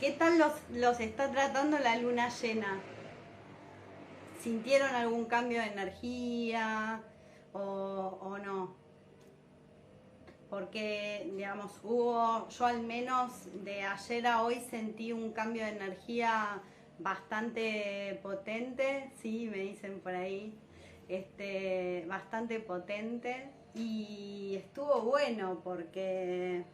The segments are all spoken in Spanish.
¿Qué tal los está tratando la luna llena? ¿Sintieron algún cambio de energía o no? Porque, digamos, yo al menos de ayer a hoy sentí un cambio de energía bastante potente, sí, me dicen por ahí, bastante potente, y estuvo bueno porque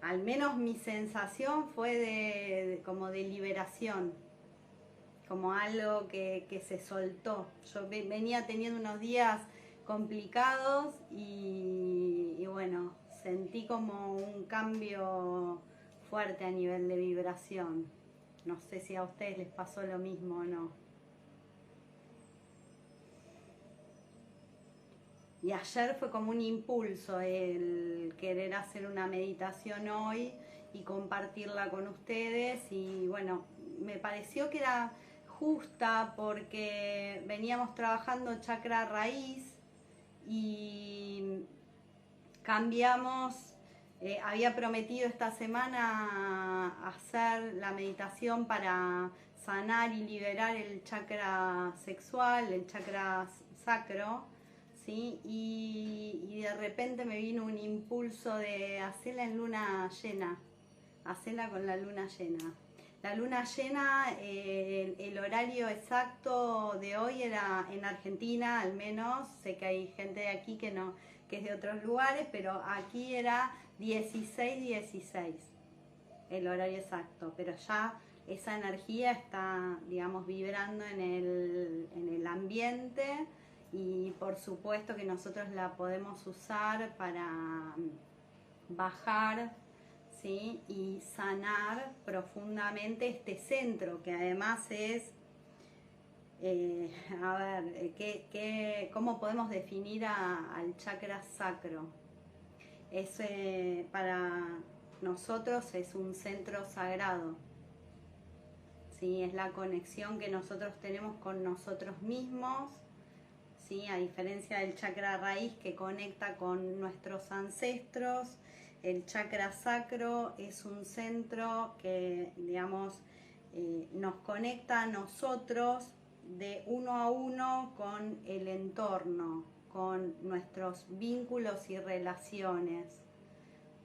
al menos mi sensación fue como de liberación, como algo que se soltó. Yo venía teniendo unos días complicados y bueno, sentí como un cambio fuerte a nivel de vibración. No sé si a ustedes les pasó lo mismo o no. Y ayer fue como un impulso el querer hacer una meditación hoy y compartirla con ustedes. Y bueno, me pareció que era justa porque veníamos trabajando chakra raíz y cambiamos. Había prometido esta semana hacer la meditación para sanar y liberar el chakra sexual, el chakra sacro, ¿sí? Y de repente me vino un impulso de hacerla en luna llena, hacerla con la luna llena. La luna llena, el horario exacto de hoy era en Argentina, al menos, sé que hay gente de aquí que no, que es de otros lugares, pero aquí era 16:16 el horario exacto, pero ya esa energía está, digamos, vibrando en el ambiente y por supuesto que nosotros la podemos usar para bajar, ¿sí? Y sanar profundamente este centro, que además es, a ver, ¿cómo podemos definir al chakra sacro? Es, para nosotros es un centro sagrado, ¿sí? Es la conexión que nosotros tenemos con nosotros mismos, ¿sí? A diferencia del chakra raíz que conecta con nuestros ancestros, el chakra sacro es un centro que, digamos, nos conecta a nosotros de uno a uno con el entorno, con nuestros vínculos y relaciones,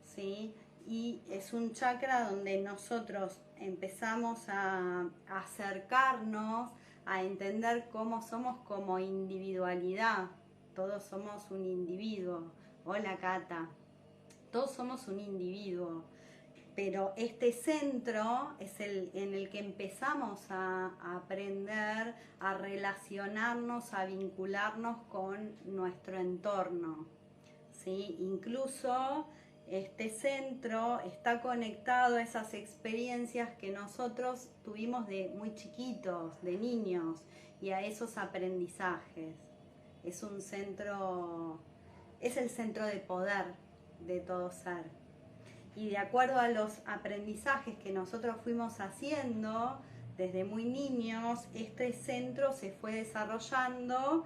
¿sí? Y es un chakra donde nosotros empezamos a acercarnos, a entender cómo somos como individualidad. Todos somos un individuo. Hola Cata. Todos somos un individuo. Pero este centro es el en el que empezamos a aprender, a relacionarnos, a vincularnos con nuestro entorno, ¿sí? Incluso este centro está conectado a esas experiencias que nosotros tuvimos de muy chiquitos, de niños, y a esos aprendizajes. Es un centro, es el centro de poder de todo ser. Y de acuerdo a los aprendizajes que nosotros fuimos haciendo desde muy niños, este centro se fue desarrollando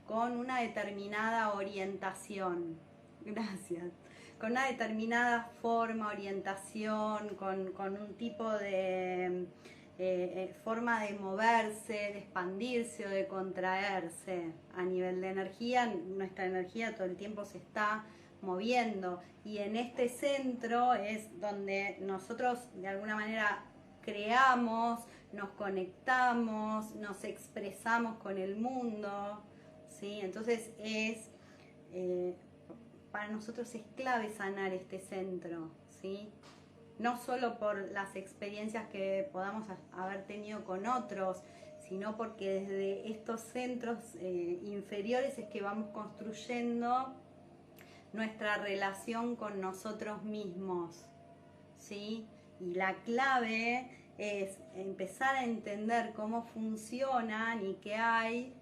con una determinada orientación. Gracias. Con una determinada forma, orientación, con un tipo de forma de moverse, de expandirse o de contraerse a nivel de energía. Nuestra energía todo el tiempo se está moviendo y en este centro es donde nosotros de alguna manera creamos, nos conectamos, nos expresamos con el mundo, ¿sí? Entonces para nosotros es clave sanar este centro, ¿sí? No solo por las experiencias que podamos haber tenido con otros, sino porque desde estos centros inferiores es que vamos construyendo nuestra relación con nosotros mismos, ¿sí? Y la clave es empezar a entender cómo funcionan y qué hay,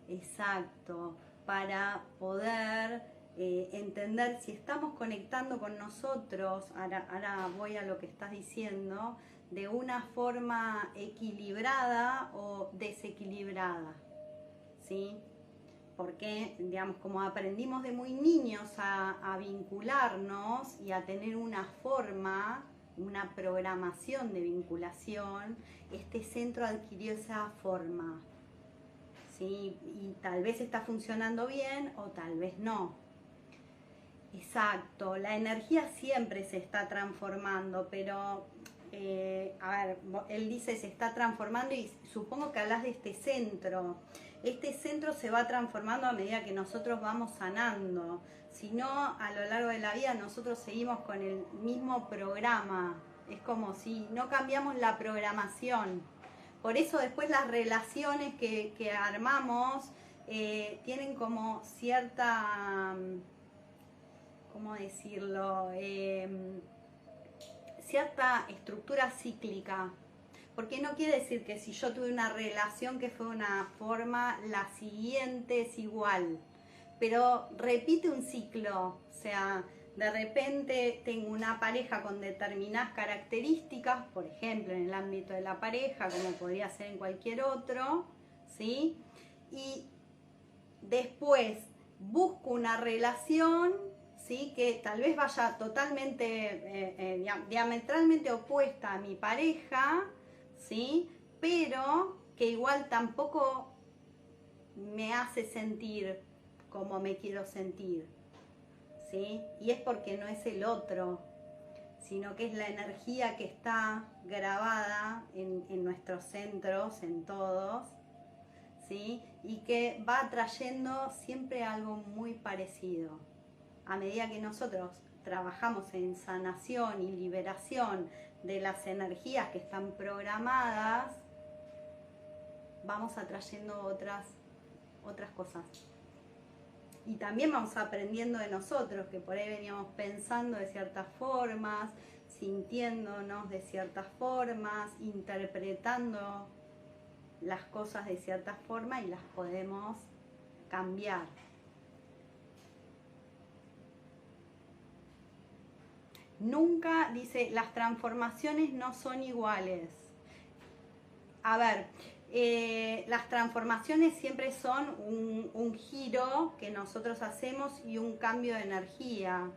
exacto, para poder entender si estamos conectando con nosotros, ahora voy a lo que estás diciendo, de una forma equilibrada o desequilibrada, ¿sí? Porque, digamos, como aprendimos de muy niños a vincularnos y a tener una forma, una programación de vinculación, este centro adquirió esa forma, ¿sí? Y tal vez está funcionando bien o tal vez no. Exacto, la energía siempre se está transformando, pero a ver, él dice se está transformando y supongo que hablas de este centro. Este centro se va transformando a medida que nosotros vamos sanando. Si no, a lo largo de la vida nosotros seguimos con el mismo programa. Es como si no cambiamos la programación. Por eso después las relaciones que armamos tienen como cierta, ¿cómo decirlo? Cierta estructura cíclica. Porque no quiere decir que si yo tuve una relación que fue de una forma, la siguiente es igual. Pero repite un ciclo. O sea, de repente tengo una pareja con determinadas características, por ejemplo, en el ámbito de la pareja, como podría ser en cualquier otro, ¿sí? Y después busco una relación, ¿sí? Que tal vez vaya totalmente, diametralmente opuesta a mi pareja, ¿sí? Pero que igual tampoco me hace sentir como me quiero sentir, ¿sí? Y es porque no es el otro, sino que es la energía que está grabada en nuestros centros, en todos, ¿sí? Y que va atrayendo siempre algo muy parecido. A medida que nosotros trabajamos en sanación y liberación de las energías que están programadas, vamos atrayendo otras cosas. Y también vamos aprendiendo de nosotros, que por ahí veníamos pensando de ciertas formas, sintiéndonos de ciertas formas, interpretando las cosas de cierta forma y las podemos cambiar. Nunca, dice, las transformaciones no son iguales. A ver, las transformaciones siempre son un giro que nosotros hacemos y un cambio de energía.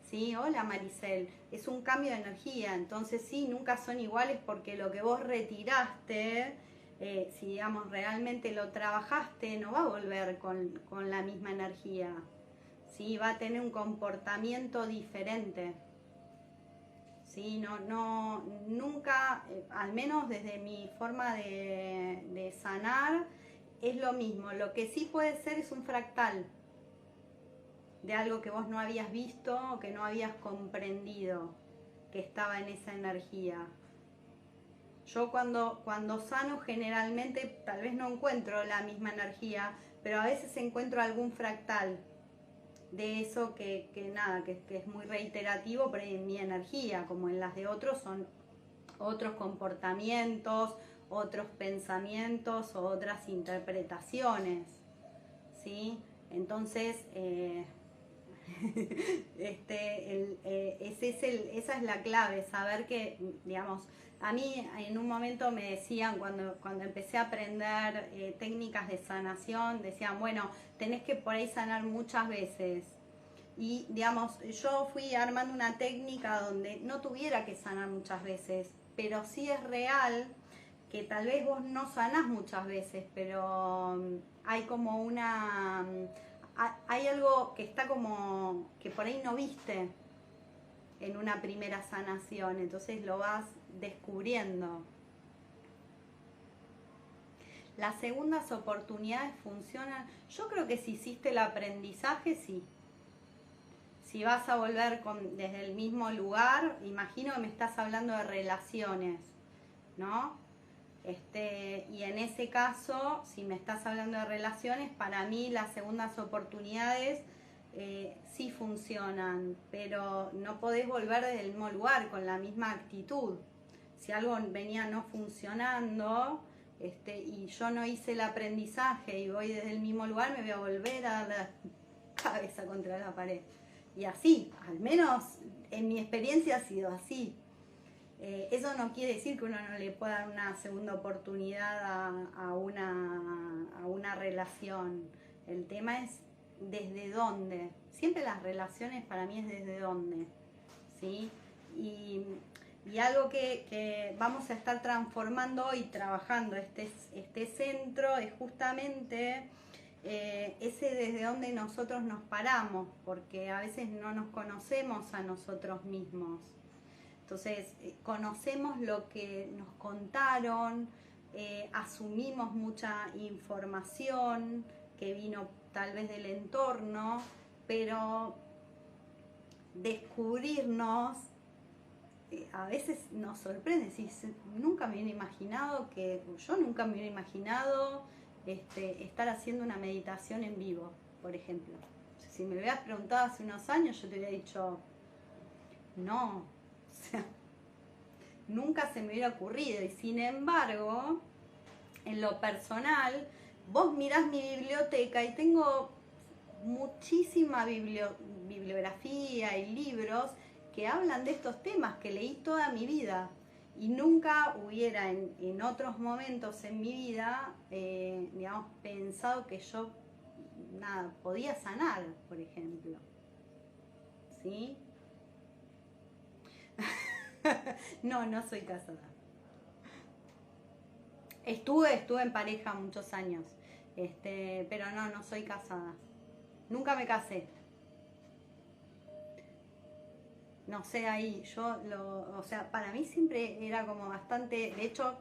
¿Sí? Hola Maricel, es un cambio de energía, entonces sí, nunca son iguales porque lo que vos retiraste, si digamos realmente lo trabajaste, no va a volver con la misma energía, ¿sí? Va a tener un comportamiento diferente. ¿Sí? No, nunca, al menos desde mi forma de sanar, es lo mismo. Lo que sí puede ser es un fractal de algo que vos no habías visto o que no habías comprendido que estaba en esa energía. Yo cuando sano generalmente tal vez no encuentro la misma energía, pero a veces encuentro algún fractal de eso que es muy reiterativo, pero en mi energía, como en las de otros, son otros comportamientos, otros pensamientos o otras interpretaciones, ¿sí? Entonces, esa es la clave, saber que, digamos, a mí en un momento me decían, cuando empecé a aprender técnicas de sanación, decían, bueno, tenés que por ahí sanar muchas veces. Y, digamos, yo fui armando una técnica donde no tuviera que sanar muchas veces, pero sí es real que tal vez vos no sanás muchas veces, pero hay como hay algo que está como, que por ahí no viste en una primera sanación, entonces lo vas descubriendo. Las segundas oportunidades funcionan. Yo creo que si hiciste el aprendizaje, sí. Si vas a volver desde el mismo lugar, imagino que me estás hablando de relaciones, ¿no? Y en ese caso, si me estás hablando de relaciones, para mí las segundas oportunidades sí funcionan, pero no podés volver desde el mismo lugar con la misma actitud. Si algo venía no funcionando y yo no hice el aprendizaje y voy desde el mismo lugar, me voy a volver a dar la cabeza contra la pared. Y así, al menos en mi experiencia ha sido así. Eso no quiere decir que uno no le pueda dar una segunda oportunidad a una relación. El tema es desde dónde. Siempre las relaciones para mí es desde dónde, ¿sí? Y Y algo que vamos a estar transformando hoy, trabajando este centro, es justamente ese desde donde nosotros nos paramos, porque a veces no nos conocemos a nosotros mismos. Entonces, conocemos lo que nos contaron, asumimos mucha información que vino tal vez del entorno, pero descubrirnos a veces nos sorprende. Si nunca me hubiera imaginado yo nunca me hubiera imaginado estar haciendo una meditación en vivo, por ejemplo. Si me hubieras preguntado hace unos años, yo te hubiera dicho no, o sea, nunca se me hubiera ocurrido. Y sin embargo, en lo personal, vos mirás mi biblioteca y tengo muchísima bibliografía y libros que hablan de estos temas que leí toda mi vida y nunca hubiera en otros momentos en mi vida, digamos, pensado que yo podía sanar, por ejemplo. ¿Sí? No soy casada. Estuve en pareja muchos años, pero no soy casada. Nunca me casé. No sé, ahí o sea, para mí siempre era como bastante, de hecho,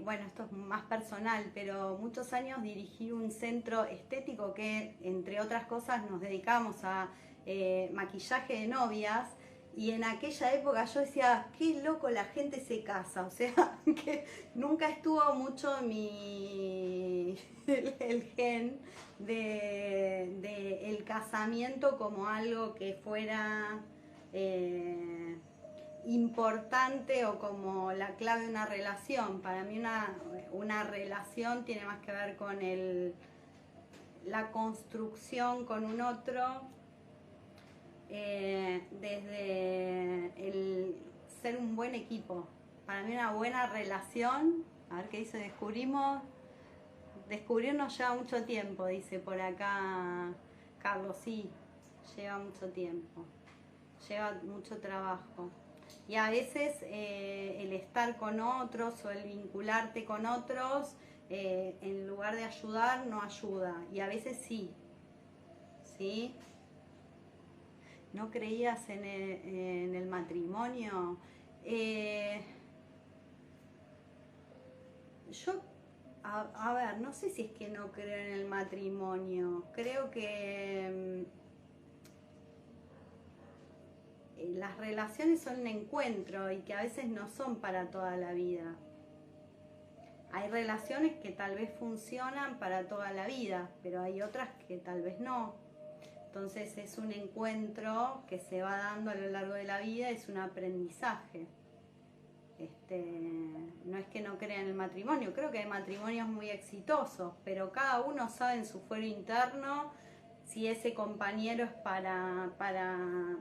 bueno, esto es más personal, pero muchos años dirigí un centro estético que, entre otras cosas, nos dedicamos a maquillaje de novias. Y en aquella época yo decía, qué loco la gente se casa, o sea, que nunca estuvo mucho el gen de el casamiento como algo que fuera importante o como la clave de una relación. Para mí una relación tiene más que ver con la construcción con un otro, desde el ser un buen equipo. Para mí una buena relación, a ver qué dice, descubrirnos lleva mucho tiempo, dice por acá Carlos. Sí, lleva mucho tiempo, lleva mucho trabajo. Y a veces el estar con otros o el vincularte con otros, en lugar de ayudar, no ayuda. Y a veces sí. ¿Sí? ¿No creías en el matrimonio? Yo, a ver, no sé si es que no creo en el matrimonio. Creo que las relaciones son un encuentro y que a veces no son para toda la vida. Hay relaciones que tal vez funcionan para toda la vida, pero hay otras que tal vez no. Entonces es un encuentro que se va dando a lo largo de la vida, es un aprendizaje. No es que no crea en el matrimonio, creo que hay matrimonios muy exitosos, pero cada uno sabe en su fuero interno si ese compañero es para,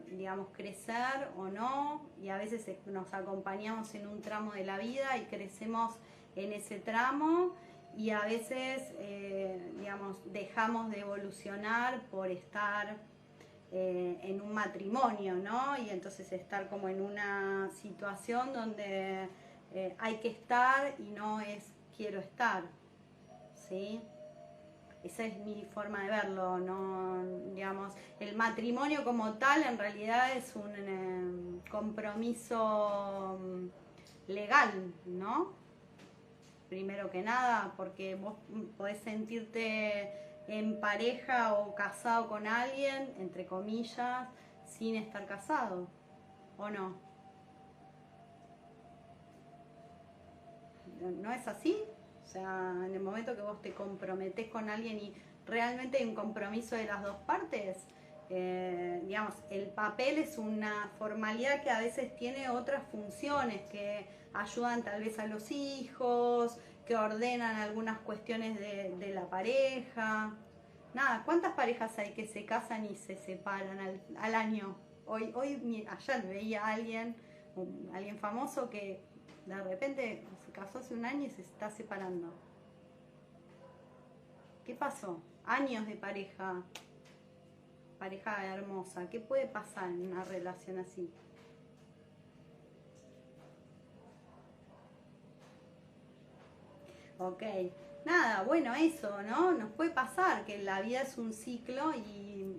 digamos, crecer o no, y a veces nos acompañamos en un tramo de la vida y crecemos en ese tramo, y a veces, digamos, dejamos de evolucionar por estar en un matrimonio, ¿no? Y entonces estar como en una situación donde hay que estar y no es quiero estar, ¿sí? Esa es mi forma de verlo, ¿no? Digamos, el matrimonio como tal en realidad es un compromiso legal, ¿no? Primero que nada, porque vos podés sentirte en pareja o casado con alguien, entre comillas, sin estar casado, ¿o no? ¿No es así? O sea, en el momento que vos te comprometés con alguien y realmente hay un compromiso de las dos partes, digamos, el papel es una formalidad que a veces tiene otras funciones que ayudan tal vez a los hijos, que ordenan algunas cuestiones de la pareja. Nada, ¿cuántas parejas hay que se casan y se separan al año? Ayer veía a alguien famoso que de repente se casó hace un año y se está separando. ¿Qué pasó? Años de pareja hermosa. ¿Qué puede pasar en una relación así? Ok, nada, bueno, eso, ¿no? Nos puede pasar que la vida es un ciclo y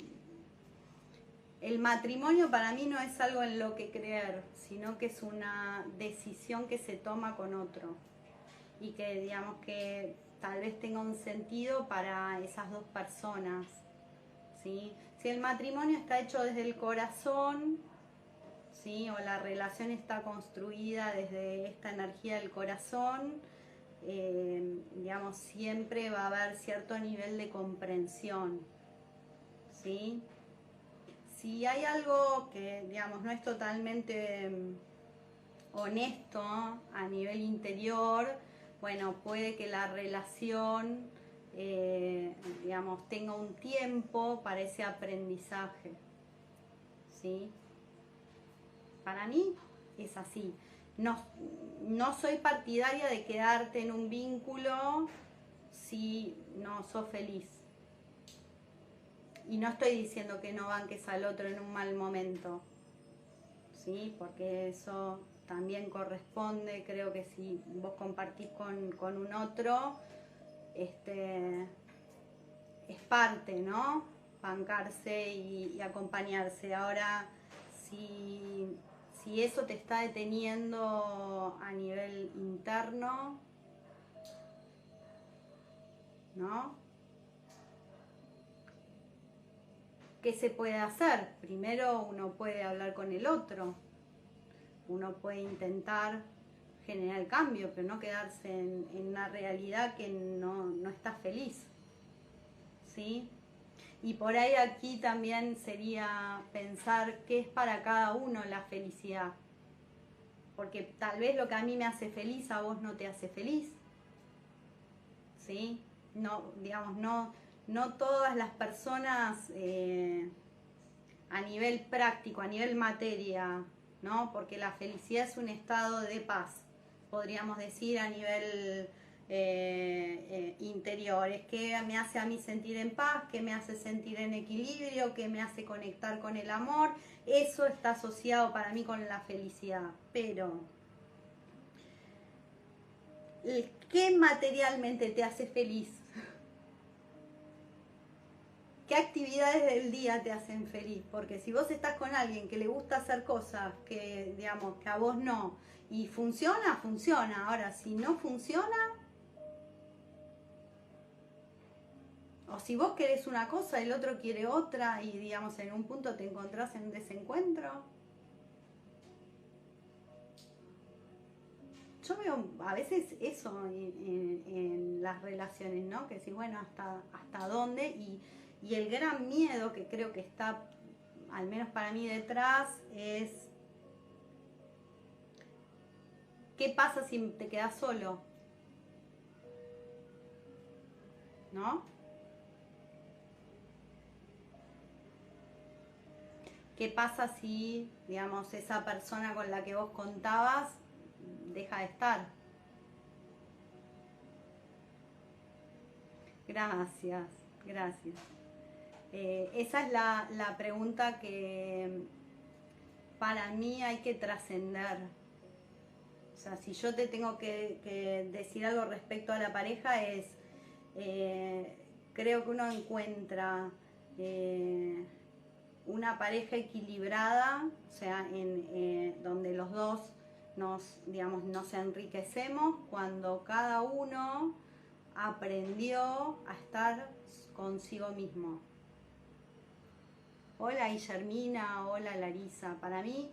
el matrimonio para mí no es algo en lo que creer, sino que es una decisión que se toma con otro y que digamos que tal vez tenga un sentido para esas dos personas, ¿sí? Si el matrimonio está hecho desde el corazón, ¿sí? O la relación está construida desde esta energía del corazón, digamos, siempre va a haber cierto nivel de comprensión, ¿sí? Si hay algo que, digamos, no es totalmente honesto a nivel interior, bueno, puede que la relación, digamos, tenga un tiempo para ese aprendizaje, ¿sí? Para mí es así. No, no soy partidaria de quedarte en un vínculo si no sos feliz. Y no estoy diciendo que no banques al otro en un mal momento, ¿sí? Porque eso también corresponde, creo que si vos compartís con un otro, es parte, ¿no? Bancarse y acompañarse. Ahora, si eso te está deteniendo a nivel interno, ¿no? ¿Qué se puede hacer? Primero uno puede hablar con el otro, uno puede intentar generar el cambio, pero no quedarse en una realidad que no está feliz, ¿sí? Y por ahí aquí también sería pensar qué es para cada uno la felicidad, porque tal vez lo que a mí me hace feliz a vos no te hace feliz, ¿sí? No, digamos, no todas las personas a nivel práctico, a nivel materia, ¿no? Porque la felicidad es un estado de paz, podríamos decir a nivel interior. Es que me hace a mí sentir en paz, que me hace sentir en equilibrio, que me hace conectar con el amor. Eso está asociado para mí con la felicidad. Pero, ¿qué materialmente te hace feliz? ¿Qué actividades del día te hacen feliz? Porque si vos estás con alguien que le gusta hacer cosas que, digamos, que a vos no, y funciona, funciona. Ahora, si no funciona, o si vos querés una cosa, el otro quiere otra, y digamos, en un punto te encontrás en un desencuentro. Yo veo a veces eso en las relaciones, ¿no? Que decís, bueno, hasta dónde, y el gran miedo que creo que está, al menos para mí, detrás, es ¿qué pasa si te quedas solo? ¿No? ¿Qué pasa si, digamos, esa persona con la que vos contabas deja de estar? Gracias, gracias. Esa es la pregunta que para mí hay que trascender. O sea, si yo te tengo que decir algo respecto a la pareja es, eh, creo que uno encuentra una pareja equilibrada, o sea, donde los dos digamos, nos enriquecemos cuando cada uno aprendió a estar consigo mismo. Hola Guillermina, hola Larisa. Para mí,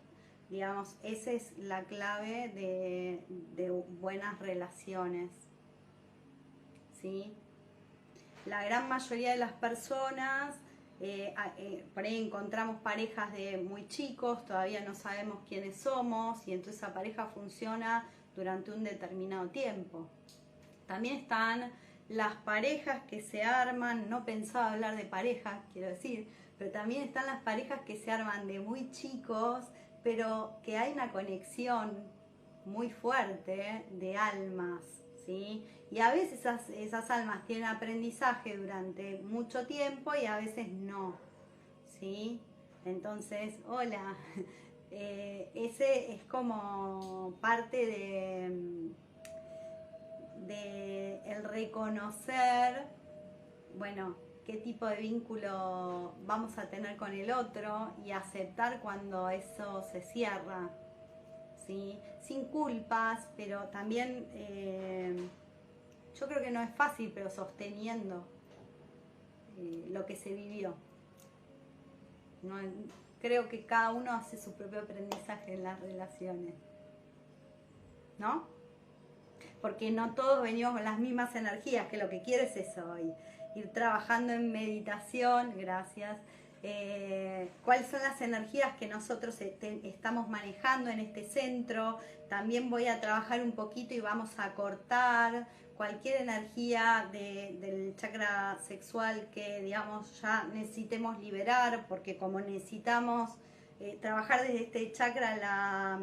digamos, esa es la clave de buenas relaciones, ¿sí? La gran mayoría de las personas, por ahí encontramos parejas de muy chicos, todavía no sabemos quiénes somos y entonces esa pareja funciona durante un determinado tiempo. También están las parejas que se arman, no pensaba hablar de parejas, quiero decir, pero también están las parejas que se arman de muy chicos, pero que hay una conexión muy fuerte de almas, ¿sí? Y a veces esas almas tienen aprendizaje durante mucho tiempo y a veces no, ¿sí? Entonces, hola, ese es como parte de el reconocer, bueno, qué tipo de vínculo vamos a tener con el otro y aceptar cuando eso se cierra, ¿sí? Sin culpas, pero también yo creo que no es fácil, pero sosteniendo lo que se vivió. No, creo que cada uno hace su propio aprendizaje en las relaciones, ¿no? Porque no todos venimos con las mismas energías, que lo que quiero es eso hoy, ir trabajando en meditación, gracias. ¿Cuáles son las energías que nosotros estamos manejando en este centro? También voy a trabajar un poquito y vamos a cortar cualquier energía del chakra sexual que, digamos, ya necesitemos liberar, porque como necesitamos trabajar desde este chakra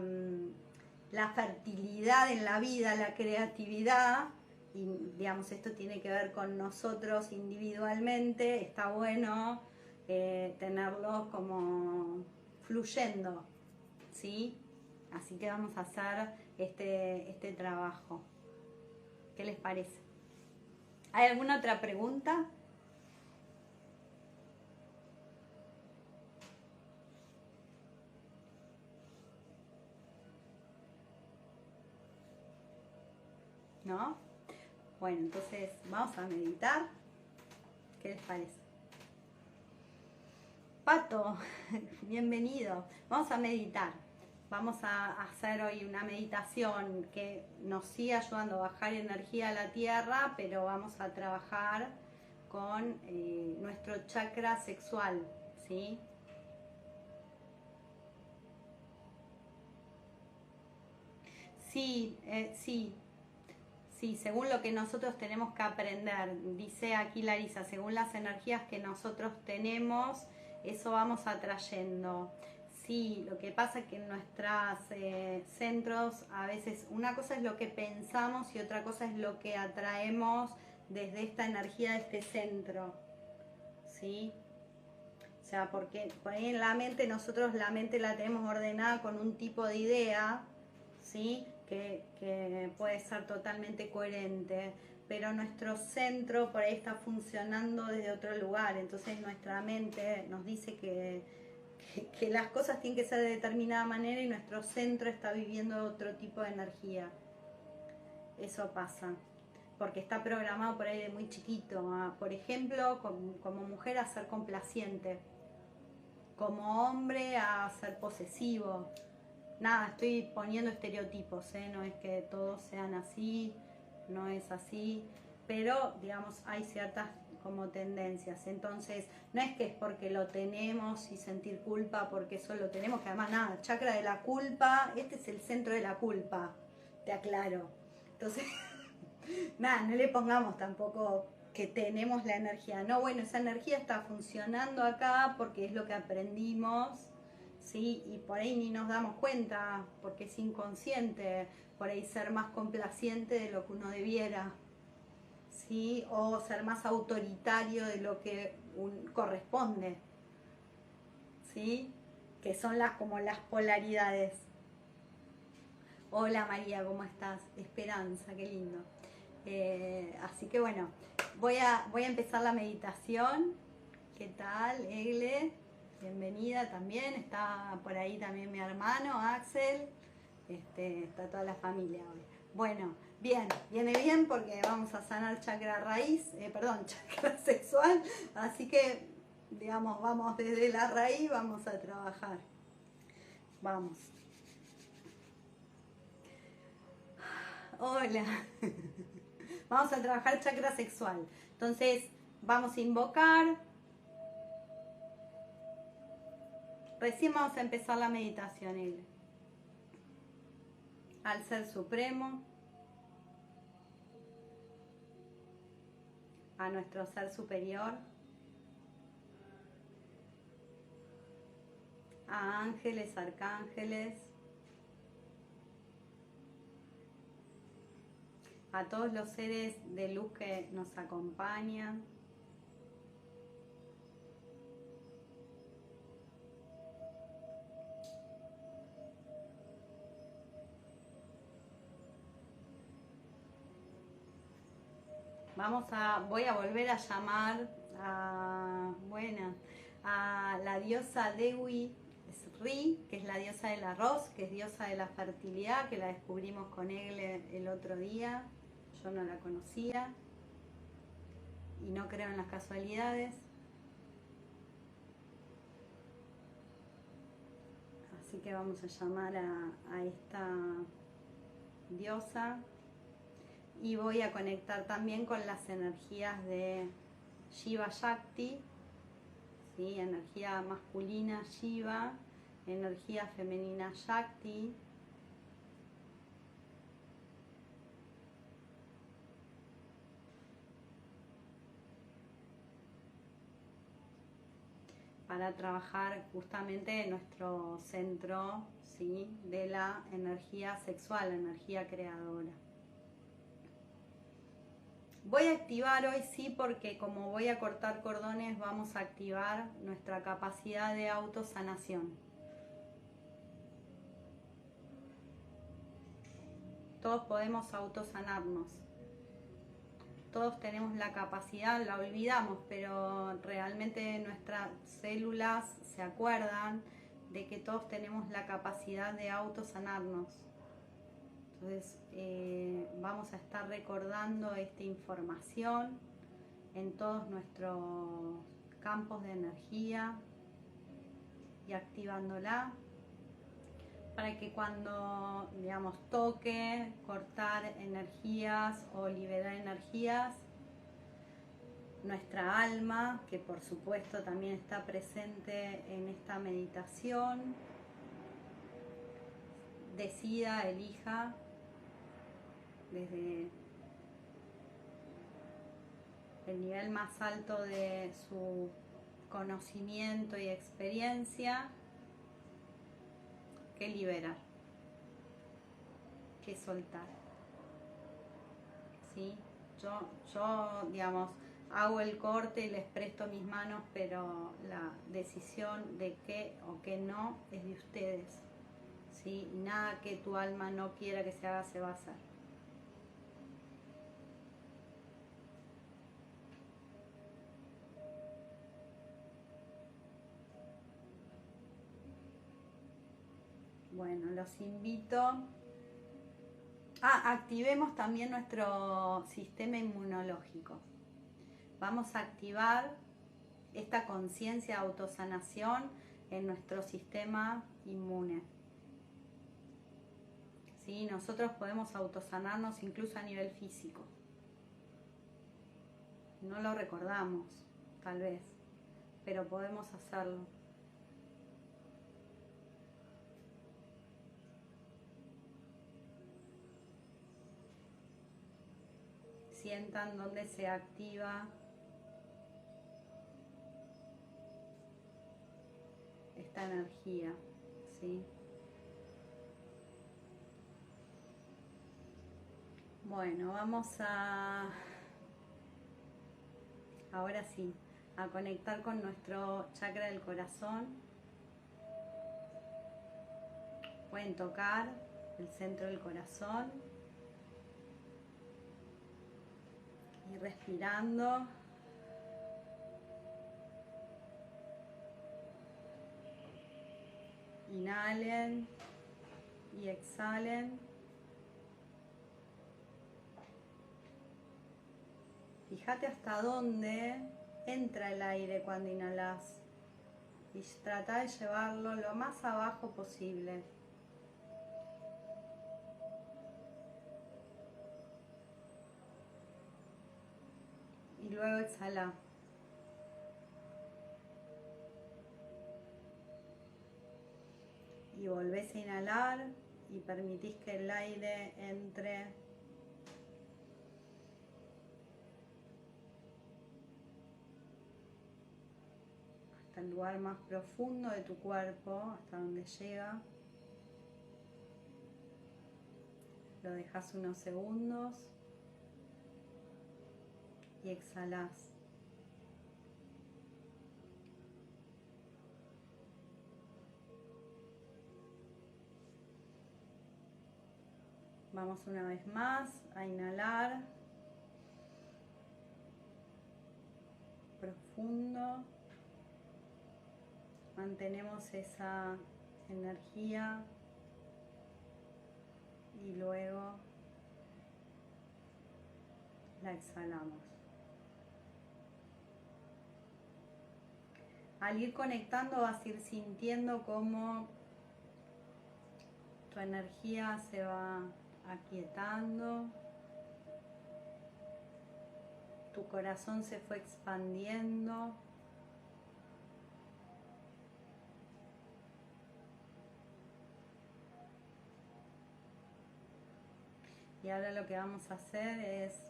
la fertilidad en la vida, la creatividad, y digamos esto tiene que ver con nosotros individualmente, está bueno tenerlos como fluyendo, ¿sí? Así que vamos a hacer este trabajo. ¿Qué les parece? ¿Hay alguna otra pregunta? ¿No? Bueno, entonces vamos a meditar. ¿Qué les parece? Pato, bienvenido. Vamos a meditar. Vamos a hacer hoy una meditación que nos sigue ayudando a bajar energía a la tierra, pero vamos a trabajar con nuestro chakra sexual, ¿sí? Sí, sí, según lo que nosotros tenemos que aprender, dice aquí Larisa, según las energías que nosotros tenemos, eso vamos atrayendo. Sí, lo que pasa es que en nuestros centros a veces una cosa es lo que pensamos y otra cosa es lo que atraemos desde esta energía de este centro, ¿sí? O sea, porque por ahí en la mente, nosotros la mente la tenemos ordenada con un tipo de idea, ¿sí? Que puede ser totalmente coherente, pero nuestro centro por ahí está funcionando desde otro lugar, entonces nuestra mente nos dice que las cosas tienen que ser de determinada manera y nuestro centro está viviendo otro tipo de energía. Eso pasa, porque está programado por ahí de muy chiquito, por ejemplo, como mujer a ser complaciente, como hombre a ser posesivo. Nada, estoy poniendo estereotipos, no es que todos sean así, no es así, pero digamos hay ciertas como tendencias, entonces no es que es porque lo tenemos y sentir culpa porque eso lo tenemos, que además nada, chakra de la culpa, este es el centro de la culpa, te aclaro, entonces nada, no le pongamos tampoco que tenemos la energía, no, bueno, esa energía está funcionando acá porque es lo que aprendimos, ¿sí? Y por ahí ni nos damos cuenta porque es inconsciente, por ahí ser más complaciente de lo que uno debiera, ¿sí? O ser más autoritario de lo que corresponde, ¿sí? Que son como las polaridades. Hola María, ¿cómo estás? Esperanza, qué lindo. Así que bueno, voy a empezar la meditación. ¿Qué tal, Egle? Bienvenida también. Está por ahí también mi hermano, Axel. Está toda la familia hoy. Bueno, bien, viene bien porque vamos a sanar chakra raíz, chakra sexual. Así que, digamos, vamos desde la raíz, vamos a trabajar. Vamos. Hola. Vamos a trabajar chakra sexual. Entonces, vamos a invocar. Recién vamos a empezar la meditación, Egle. Al Ser Supremo, a nuestro Ser Superior, a ángeles, arcángeles, a todos los seres de luz que nos acompañan, Voy a volver a llamar a la diosa Dewi Sri, que es la diosa del arroz, que es diosa de la fertilidad, que la descubrimos con él el otro día. Yo no la conocía y no creo en las casualidades. Así que vamos a llamar a esta diosa y voy a conectar también con las energías de Shiva Shakti, ¿sí? Energía masculina Shiva, energía femenina Shakti. Para trabajar justamente en nuestro centro, ¿sí? De la energía sexual, la energía creadora. Voy a activar hoy sí, porque como voy a cortar cordones, vamos a activar nuestra capacidad de autosanación. Todos podemos autosanarnos. Todos tenemos la capacidad, la olvidamos, pero realmente nuestras células se acuerdan de que todos tenemos la capacidad de autosanarnos. Entonces vamos a estar recordando esta información en todos nuestros campos de energía y activándola para que cuando, digamos, toque cortar energías o liberar energías, nuestra alma, que por supuesto también está presente en esta meditación, decida, elija desde el nivel más alto de su conocimiento y experiencia, qué liberar, qué soltar. ¿Sí? Yo, digamos, hago el corte y les presto mis manos, pero la decisión de qué o qué no es de ustedes. ¿Sí? Y nada que tu alma no quiera que se haga, se va a hacer. Bueno, los invito. Activemos también nuestro sistema inmunológico. Vamos a activar esta conciencia de autosanación en nuestro sistema inmune. ¿Sí? Nosotros podemos autosanarnos incluso a nivel físico. No lo recordamos, tal vez, pero podemos hacerlo. Sientan dónde se activa esta energía, ¿sí? Bueno, vamos ahora sí, a conectar con nuestro chakra del corazón. Pueden tocar el centro del corazón y respirando. Inhalen y exhalen. Fíjate hasta dónde entra el aire cuando inhalas y trata de llevarlo lo más abajo posible. Y luego exhala. Y volvés a inhalar y permitís que el aire entre hasta el lugar más profundo de tu cuerpo, hasta donde llega. Lo dejas unos segundos y exhalás. Vamos una vez más a inhalar profundo. Mantenemos esa energía y luego la exhalamos. Al ir conectando vas a ir sintiendo cómo tu energía se va aquietando, tu corazón se fue expandiendo. Y ahora lo que vamos a hacer es,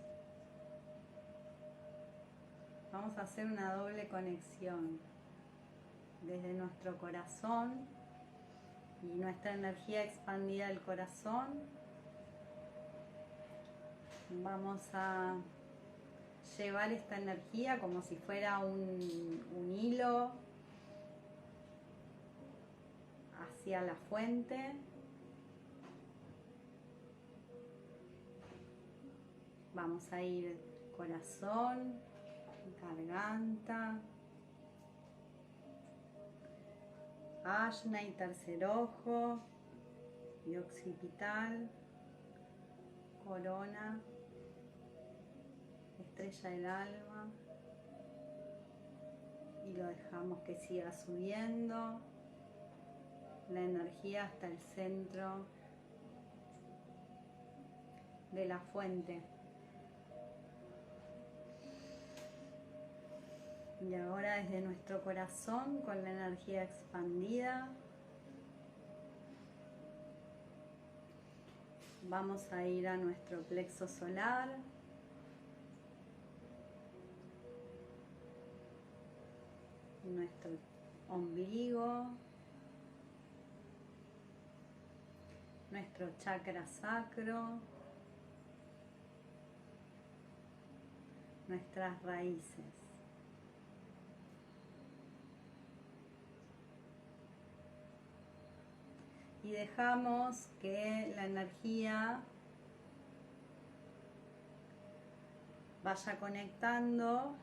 vamos a hacer una doble conexión desde nuestro corazón y nuestra energía expandida del corazón. Vamos a llevar esta energía como si fuera un hilo hacia la fuente. Vamos a ir corazón, garganta, ajna y tercer ojo, y occipital, corona, estrella del alma, y lo dejamos que siga subiendo la energía hasta el centro de la fuente. Y ahora desde nuestro corazón, con la energía expandida, vamos a ir a nuestro plexo solar, nuestro ombligo, nuestro chakra sacro, nuestras raíces. Y dejamos que la energía vaya conectando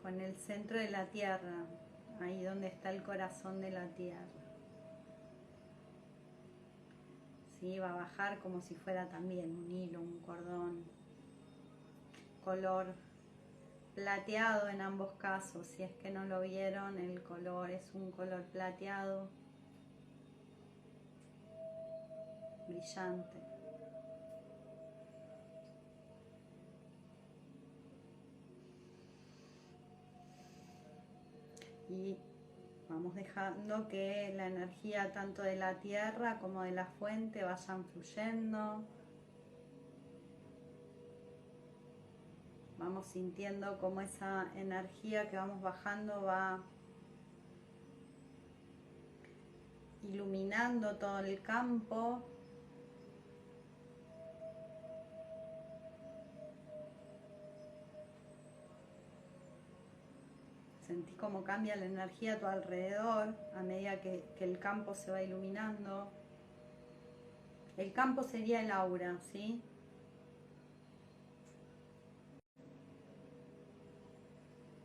con el centro de la tierra, ahí donde está el corazón de la tierra. ¿Sí? Va a bajar como si fuera también un hilo, un cordón, color plateado en ambos casos. Si es que no lo vieron, el color es un color plateado, brillante. Y vamos dejando que la energía tanto de la tierra como de la fuente vayan fluyendo. Vamos sintiendo cómo esa energía que vamos bajando va iluminando todo el campo. Sentí cómo cambia la energía a tu alrededor a medida que el campo se va iluminando. El campo sería el aura, ¿sí?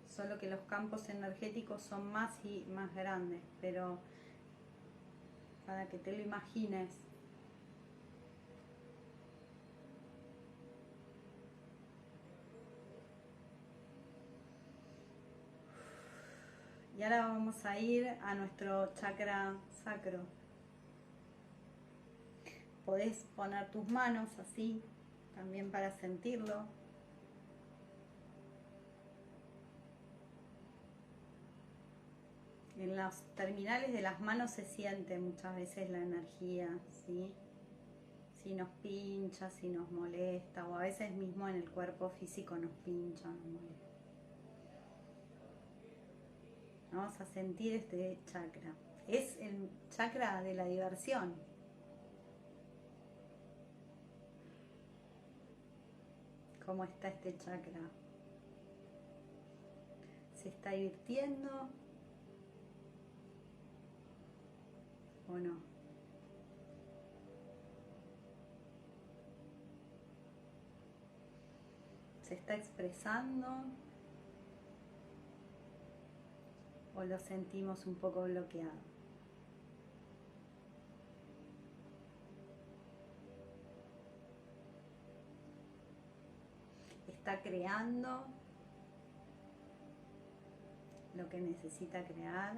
Solo que los campos energéticos son más y más grandes, pero para que te lo imagines. Y ahora vamos a ir a nuestro chakra sacro. Podés poner tus manos así, también para sentirlo. En los terminales de las manos se siente muchas veces la energía, ¿sí? Si nos pincha, si nos molesta, o a veces mismo en el cuerpo físico nos pincha, nos molesta. Vamos a sentir este chakra. Es el chakra de la diversión. ¿Cómo está este chakra? ¿Se está divirtiendo o no? ¿Se está expresando o lo sentimos un poco bloqueado? ¿Está creando lo que necesita crear?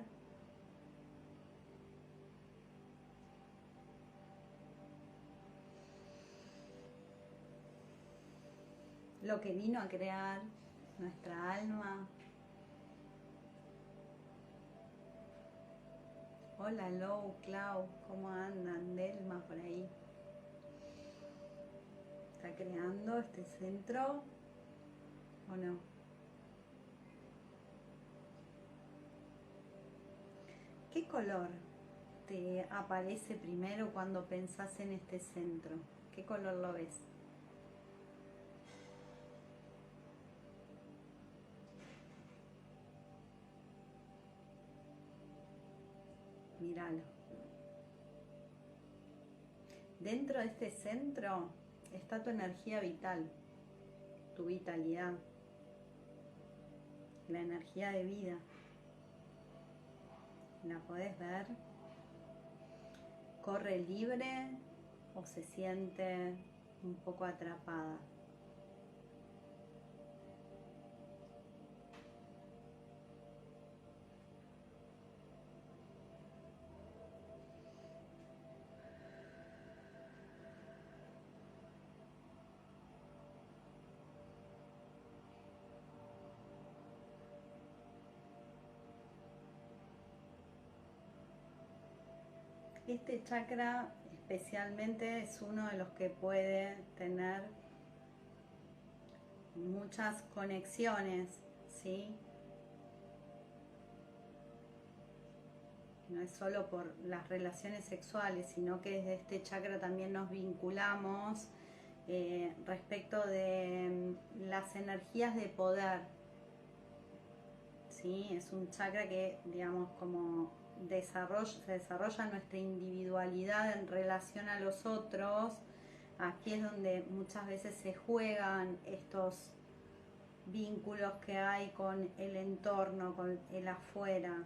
Lo que vino a crear nuestra alma. Hola Lou, Clau, ¿cómo andan? Delma por ahí. ¿Está creando este centro o no? ¿Qué color te aparece primero cuando pensás en este centro? ¿Qué color lo ves? Míralo. Dentro de este centro está tu energía vital, tu vitalidad, la energía de vida. ¿La podés ver? ¿Corre libre o se siente un poco atrapada? Este chakra especialmente es uno de los que puede tener muchas conexiones, ¿sí? No es solo por las relaciones sexuales, sino que desde este chakra también nos vinculamos respecto de las energías de poder, ¿sí? Es un chakra que, digamos, como se desarrolla nuestra individualidad en relación a los otros. Aquí es donde muchas veces se juegan estos vínculos que hay con el entorno, con el afuera.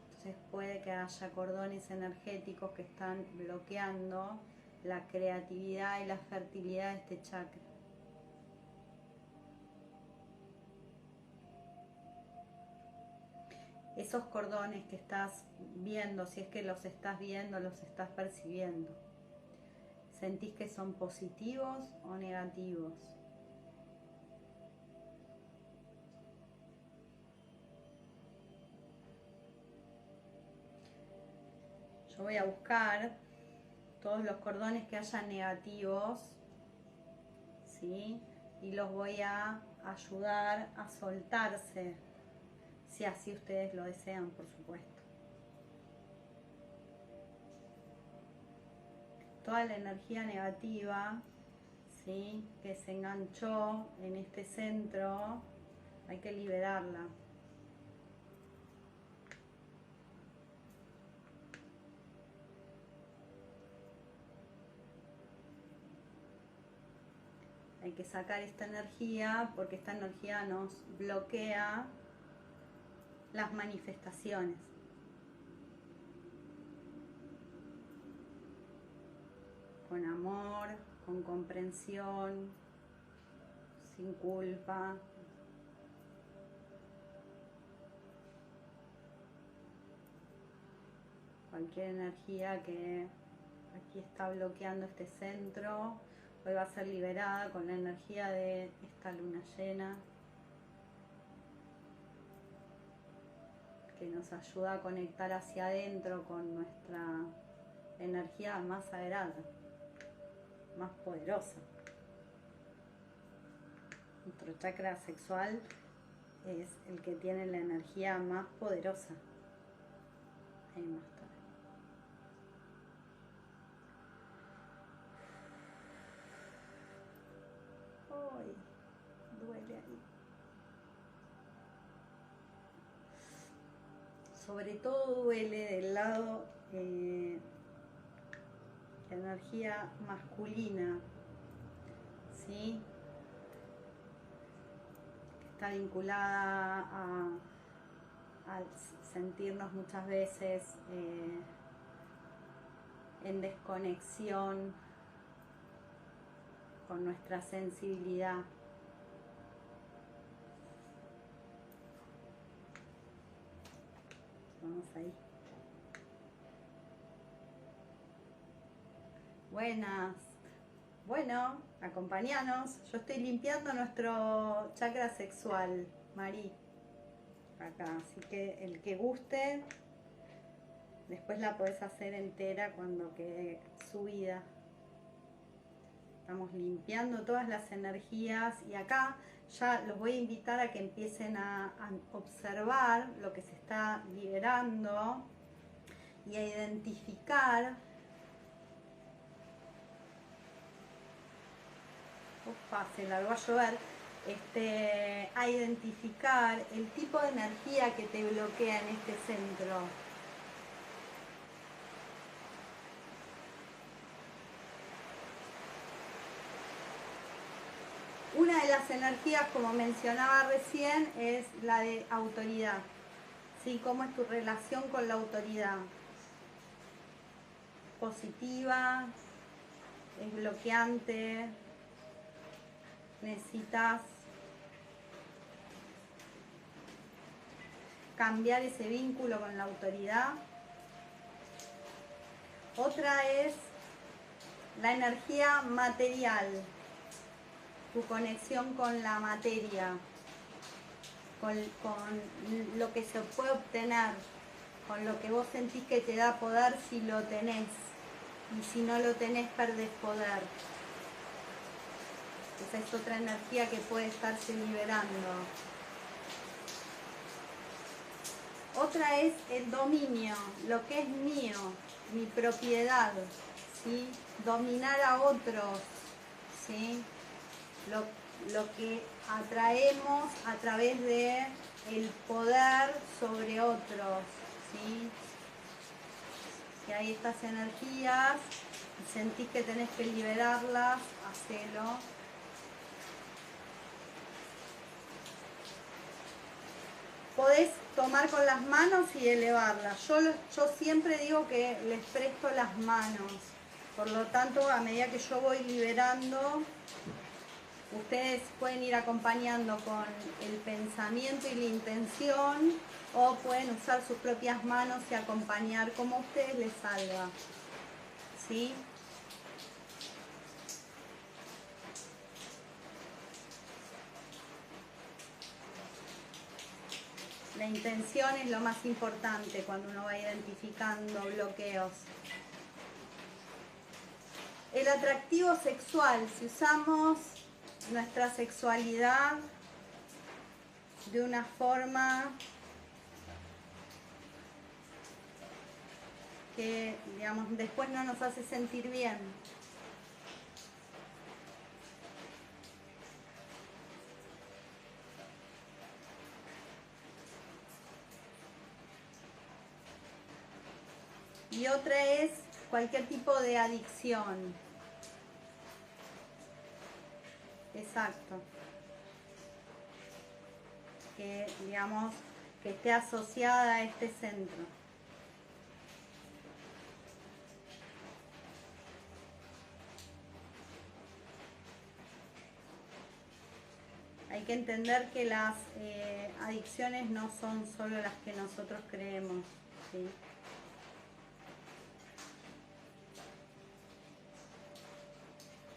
Entonces puede que haya cordones energéticos que están bloqueando la creatividad y la fertilidad de este chakra. Esos cordones que estás viendo, si es que los estás viendo, los estás percibiendo, ¿sentís que son positivos o negativos? Yo voy a buscar todos los cordones que hayan negativos, ¿sí? Y los voy a ayudar a soltarse, si así ustedes lo desean, por supuesto. Toda la energía negativa, ¿sí?, que se enganchó en este centro, hay que liberarla. Hay que sacar esta energía porque esta energía nos bloquea las manifestaciones. Con amor, con comprensión, sin culpa. Cualquier energía que aquí está bloqueando este centro, hoy va a ser liberada con la energía de esta luna llena, que nos ayuda a conectar hacia adentro con nuestra energía más sagrada, más poderosa. Nuestro chakra sexual es el que tiene la energía más poderosa. Ahí más tarde. Ay, duele ahí. Sobre todo duele del lado la energía masculina, ¿sí? está vinculada a sentirnos muchas veces en desconexión con nuestra sensibilidad. Vamos ahí. Buenas. Bueno, acompáñanos. Yo estoy limpiando nuestro chakra sexual, Mari. Acá, así que el que guste, después la podés hacer entera cuando quede subida. Estamos limpiando todas las energías y acá ya los voy a invitar a que empiecen a observar lo que se está liberando y a identificar. Opa, se largó a llover. A identificar el tipo de energía que te bloquea en este centro. Una de las energías, como mencionaba recién, es la de autoridad. ¿Sí? ¿Cómo es tu relación con la autoridad? ¿Positiva? ¿Es bloqueante? ¿Necesitas cambiar ese vínculo con la autoridad? Otra es la energía material, tu conexión con la materia, con lo que se puede obtener, con lo que vos sentís que te da poder si lo tenés, y si no lo tenés perdés poder. Esa es otra energía que puede estarse liberando. Otra es el dominio, lo que es mío, mi propiedad, ¿sí? Dominar a otros, ¿sí? Lo que atraemos a través de el poder sobre otros, ¿sí? Si hay estas energías y sentís que tenés que liberarlas, hacelo. Podés tomar con las manos y elevarlas. Yo siempre digo que les presto las manos. Por lo tanto, a medida que yo voy liberando, ustedes pueden ir acompañando con el pensamiento y la intención, o pueden usar sus propias manos y acompañar como a ustedes les salga. ¿Sí? La intención es lo más importante cuando uno va identificando bloqueos. El atractivo sexual, si usamos nuestra sexualidad de una forma que, digamos, después no nos hace sentir bien. Y otra es cualquier tipo de adicción. Exacto. Que, digamos, que esté asociada a este centro. Hay que entender que las adicciones no son solo las que nosotros creemos, ¿sí?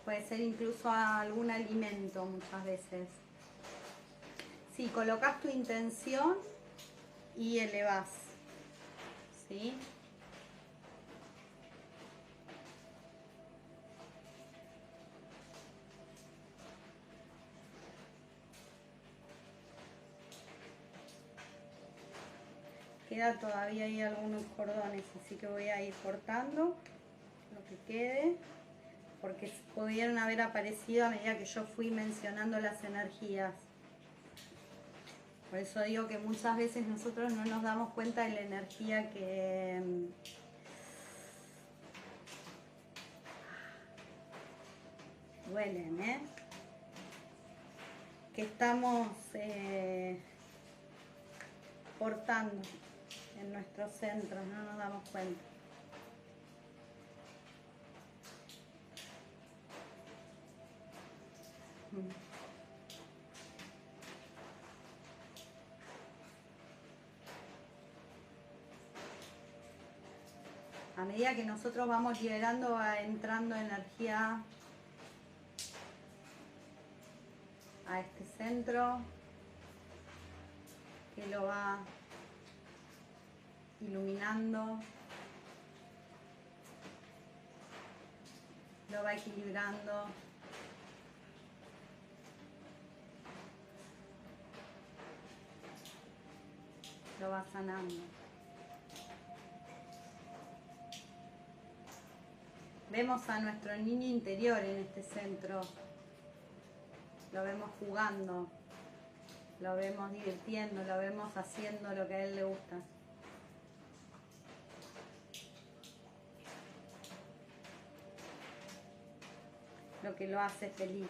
Puede ser incluso a algún alimento muchas veces. Sí, colocas tu intención y elevás, ¿sí? Queda todavía ahí algunos cordones, así que voy a ir cortando lo que quede, porque pudieron haber aparecido a medida que yo fui mencionando las energías. Por eso digo que muchas veces nosotros no nos damos cuenta de la energía que duelen, ¿eh? que estamos portando en nuestros centros, no nos damos cuenta. A medida que nosotros vamos liberando, va entrando energía a este centro, que lo va iluminando, lo va equilibrando. Lo va sanando. Vemos a nuestro niño interior en este centro. Lo vemos jugando, lo vemos divirtiendo, lo vemos haciendo lo que a él le gusta. Lo que lo hace feliz.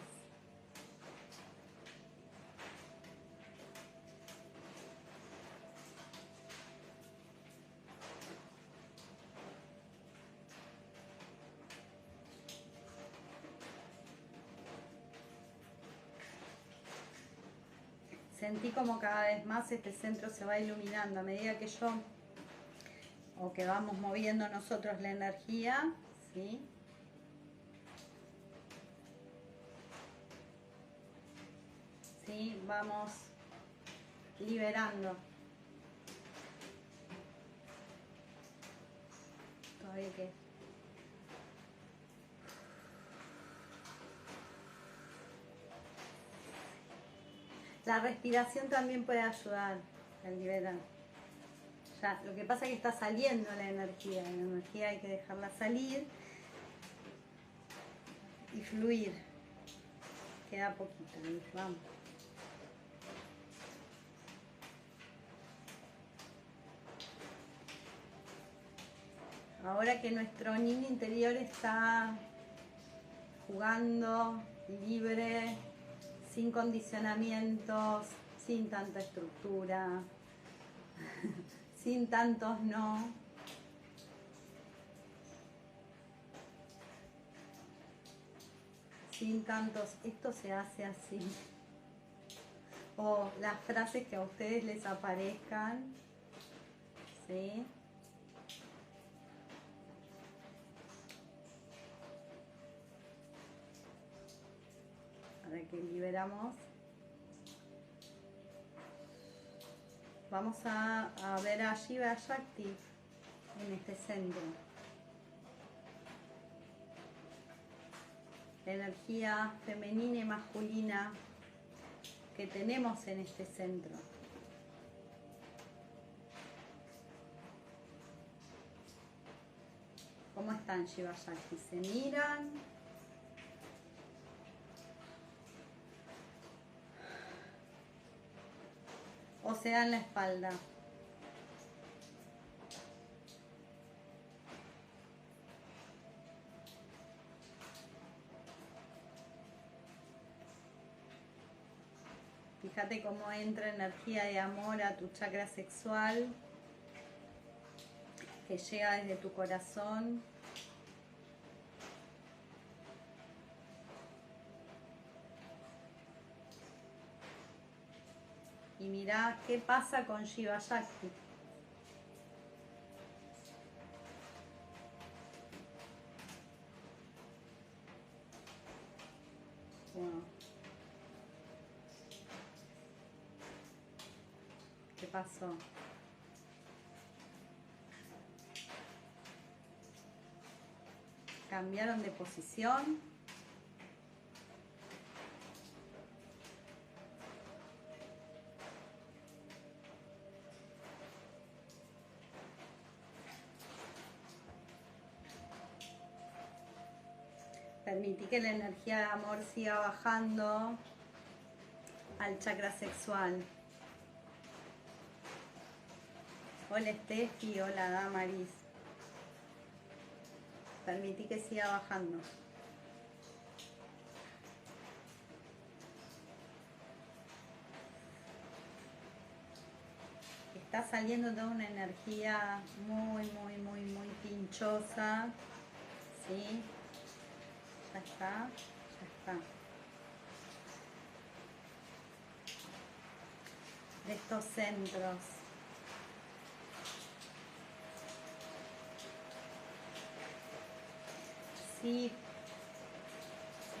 Sentí como cada vez más este centro se va iluminando a medida que yo, o que vamos moviendo nosotros la energía, ¿sí? ¿Sí? Vamos liberando. Todavía que... La respiración también puede ayudar a liberar. Ya, lo que pasa es que está saliendo la energía hay que dejarla salir y fluir. Queda poquito, vamos. Ahora que nuestro niño interior está jugando, libre, sin condicionamientos, sin tanta estructura, sin tantos no. Sin tantos, esto se hace así. O las frases que a ustedes les aparezcan, ¿sí? Ahora que liberamos, vamos a ver a Shiva Shakti en este centro. La energía femenina y masculina que tenemos en este centro. ¿Cómo están, Shiva Shakti? ¿Se miran? ¿O se dan la espalda? Fíjate cómo entra energía de amor a tu chakra sexual, que llega desde tu corazón. Y mirá qué pasa con Shiva Shakti. Wow. ¿Qué pasó? Cambiaron de posición. Permití que la energía de amor siga bajando al chakra sexual. Hola Steffi, hola Damaris. Permití que siga bajando. saliendo toda una energía muy, muy, muy, muy pinchosa. ¿Sí? Ya está, ya está. De estos centros. Si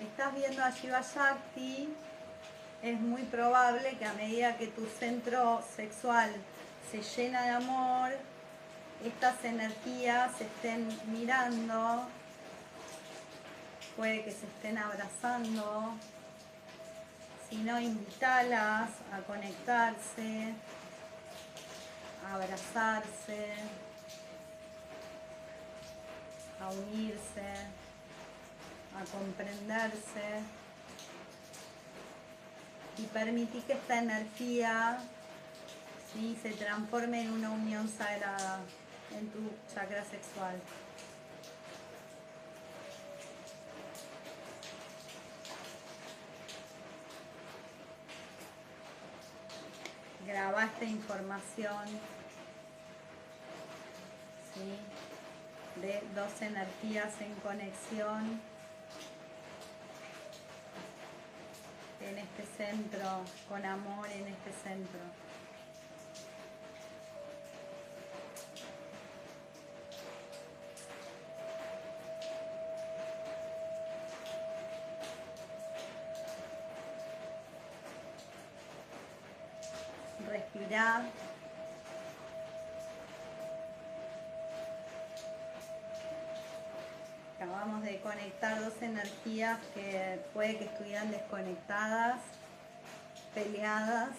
estás viendo a Shiva Shakti, es muy probable que a medida que tu centro sexual se llena de amor, estas energías se estén mirando, puede que se estén abrazando. Si no, invitalas a conectarse, a abrazarse, a unirse, a comprenderse, y permití que esta energía, ¿sí?, se transforme en una unión sagrada en tu chakra sexual. Graba esta información, ¿sí?, de dos energías en conexión en este centro, con amor en este centro. Respirá. Acabamos de conectar dos energías que puede que estuvieran desconectadas, peleadas.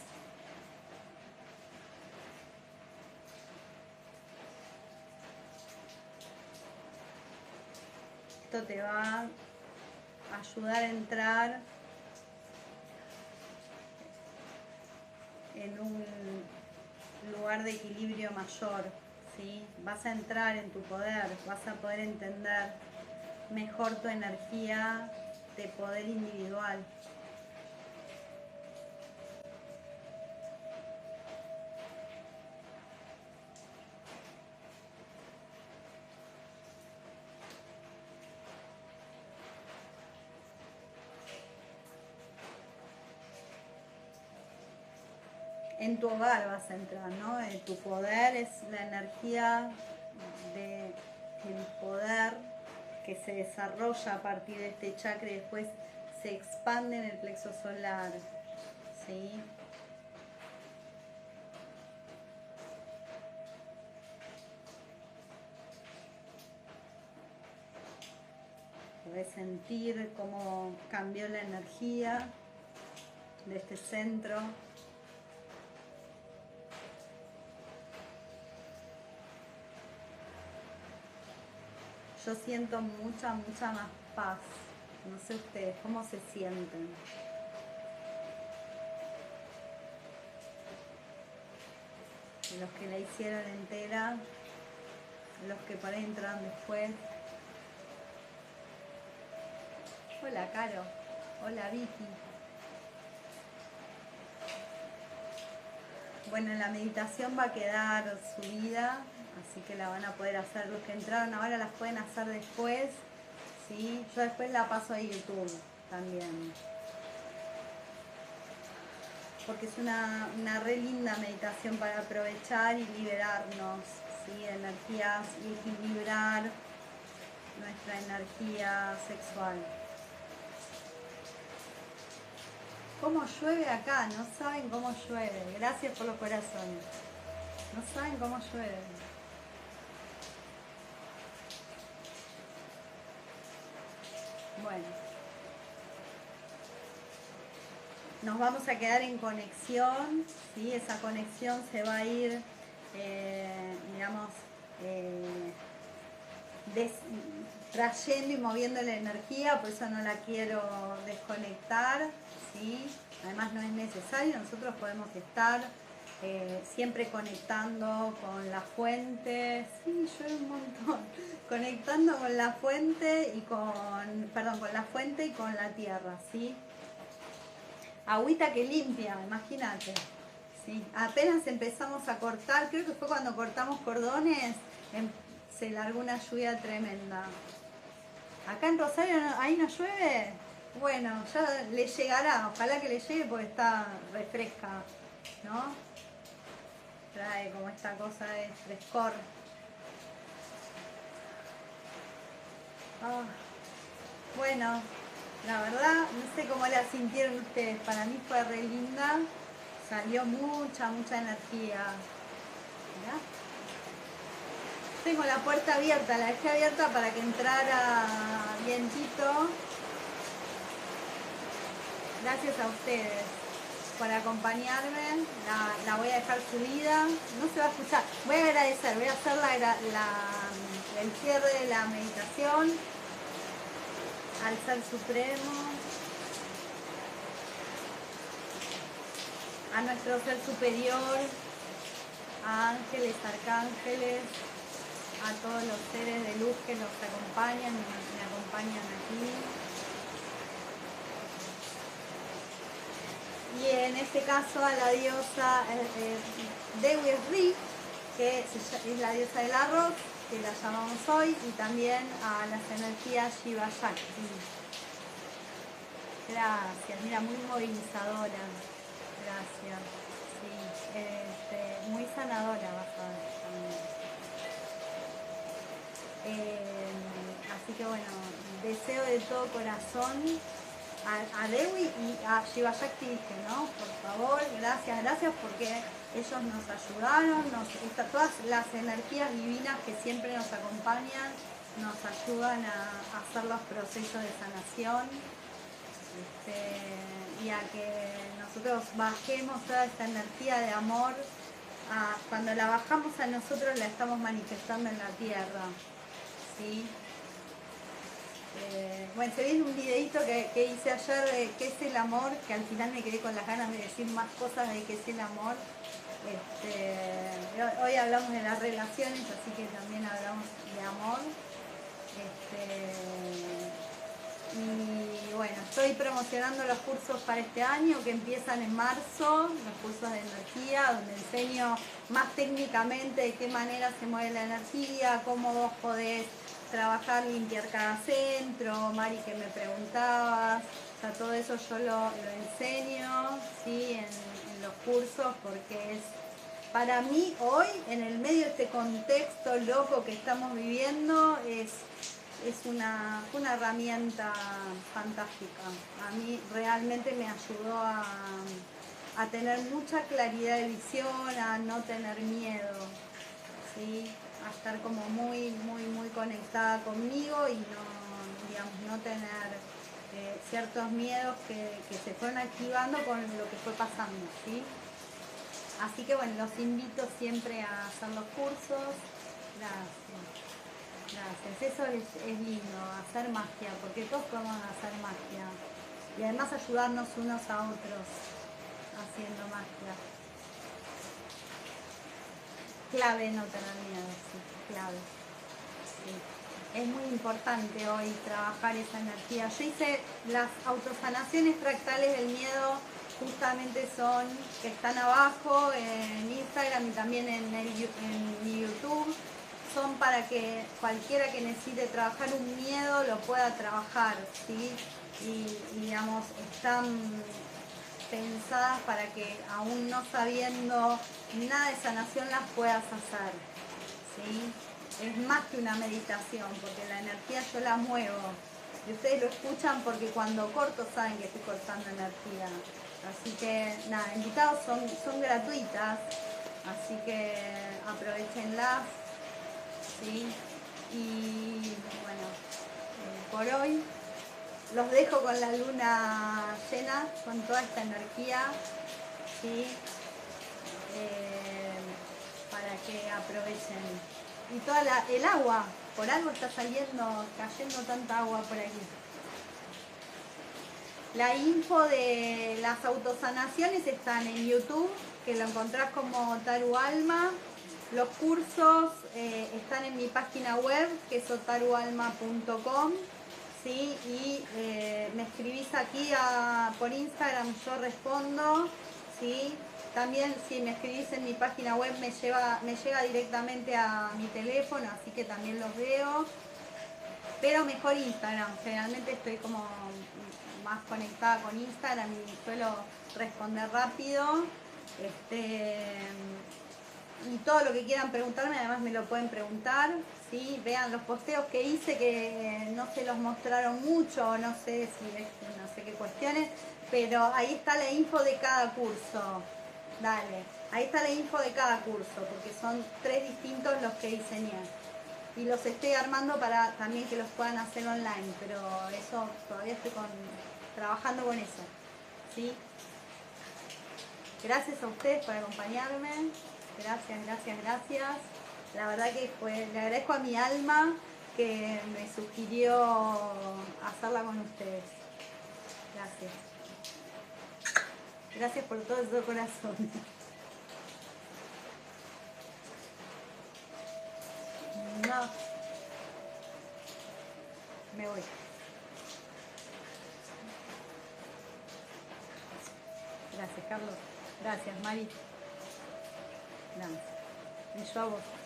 Esto te va a ayudar a entrar en un lugar de equilibrio mayor, ¿sí? Vas a entrar en tu poder, vas a poder entender mejor tu energía de poder individual. En tu hogar vas a entrar, ¿no? Tu poder es la energía del poder que se desarrolla a partir de este chakra y después se expande en el plexo solar, ¿sí? Podés sentir cómo cambió la energía de este centro. Yo siento mucha, mucha más paz. No sé ustedes, ¿cómo se sienten? Los que la hicieron entera, los que por ahí entraron después. Hola, Caro. Hola, Vicky. Bueno, la meditación va a quedar subida, así que la van a poder hacer. Los que entraron ahora las pueden hacer después, ¿sí? Yo después la paso a YouTube también, porque es una re linda meditación para aprovechar y liberarnos, ¿sí?, de energías y equilibrar nuestra energía sexual. ¿Cómo llueve acá? No saben cómo llueve. Gracias por los corazones. No saben cómo llueve. Bueno. Nos vamos a quedar en conexión, ¿sí? Esa conexión se va a ir, digamos, trayendo y moviendo la energía, por eso no la quiero desconectar, ¿sí? Además no es necesario, nosotros podemos estar siempre conectando con la fuente, sí, llueve un montón, conectando con la fuente y con la fuente y con la tierra, ¿sí? Agüita que limpia, imagínate, Sí, apenas empezamos a cortar, creo que fue cuando cortamos cordones, se largó una lluvia tremenda. Acá en Rosario, ahí no llueve. Bueno, ya le llegará, ojalá que le llegue porque está refresca, ¿no? Trae como esta cosa de frescor. Ah, bueno, la verdad, no sé cómo la sintieron ustedes, para mí fue re linda, salió mucha energía. Mirá. Tengo la puerta abierta, la dejé abierta para que entrara vientito. Gracias a ustedes por acompañarme, la voy a dejar subida, no se va a escuchar. Voy a agradecer, voy a hacer el cierre de la meditación al Ser Supremo, a nuestro Ser Superior, a ángeles, arcángeles, a todos los seres de luz que nos acompañan y me acompañan aquí. Y en este caso a la diosa Dewi Ri, que es la diosa del arroz, que la llamamos hoy, y también a las energías Shiva Shakti. Gracias, mira, muy movilizadora. Gracias. Sí, muy sanadora vas a ver también. Así que bueno, deseo de todo corazón a Dewi y a Shiva Shakti, dije, ¿no? Por favor, gracias porque ellos nos ayudaron, todas las energías divinas que siempre nos acompañan, nos ayudan a hacer los procesos de sanación y a que nosotros bajemos toda esta energía de amor. Cuando la bajamos a nosotros la estamos manifestando en la tierra, ¿sí? Bueno, se viene un videito que hice ayer de qué es el amor, que al final me quedé con las ganas de decir más cosas de qué es el amor. Hoy hablamos de las relaciones, así que también hablamos de amor. Y bueno, estoy promocionando los cursos para este año que empiezan en marzo, los cursos de energía, donde enseño más técnicamente de qué manera se mueve la energía, cómo vos podés trabajar, limpiar cada centro, Mari que me preguntabas, o sea, todo eso yo lo enseño, ¿sí? en los cursos, porque es para mí hoy, en el medio de este contexto loco que estamos viviendo, es una herramienta fantástica. A mí realmente me ayudó a tener mucha claridad de visión, a no tener miedo, ¿sí? A estar como muy conectada conmigo y no tener ciertos miedos que se fueron activando con lo que fue pasando, ¿sí? Así que bueno, los invito siempre a hacer los cursos. Gracias. Eso es lindo, hacer magia, porque todos podemos hacer magia. Y además ayudarnos unos a otros haciendo magia. Clave no tener miedo, sí, clave. Sí. Es muy importante hoy trabajar esa energía. Yo hice las autosanaciones fractales del miedo, justamente son que están abajo en Instagram y también en mi YouTube. Son para que cualquiera que necesite trabajar un miedo lo pueda trabajar, ¿sí? Y digamos, están pensadas para que aún no sabiendo nada de sanación las puedas hacer, ¿sí? Es más que una meditación, porque la energía yo la muevo. Y ustedes lo escuchan porque cuando corto saben que estoy cortando energía. Así que nada, invitados son gratuitas, así que aprovechenlas, ¿sí? Y bueno, por hoy los dejo con la luna llena, con toda esta energía, ¿sí? Para que aprovechen. Y toda el agua, por algo está cayendo tanta agua por aquí. La info de las autosanaciones están en YouTube, que lo encontrás como Taru Alma. Los cursos están en mi página web, que es otarualma.com, ¿sí? Y me escribís aquí por Instagram, yo respondo, ¿sí? También si me escribís en mi página web me llega directamente a mi teléfono, así que también los veo. Pero mejor Instagram, generalmente estoy como más conectada con Instagram y suelo responder rápido. Y todo lo que quieran preguntarme, además me lo pueden preguntar, ¿sí? Vean los posteos que hice que no se los mostraron mucho, no sé si no sé qué cuestiones, pero ahí está la info de cada curso. Dale, ahí está la info de cada curso, porque son 3 distintos los que diseñé. Y los estoy armando para también que los puedan hacer online, pero eso todavía estoy trabajando con eso, ¿sí? Gracias a ustedes por acompañarme. Gracias, gracias, gracias. La verdad que le agradezco a mi alma que me sugirió hacerla con ustedes. Gracias. Gracias por todo de corazón. No, me voy. Gracias, Carlos. Gracias, Mari. Gracias. Y yo a vos.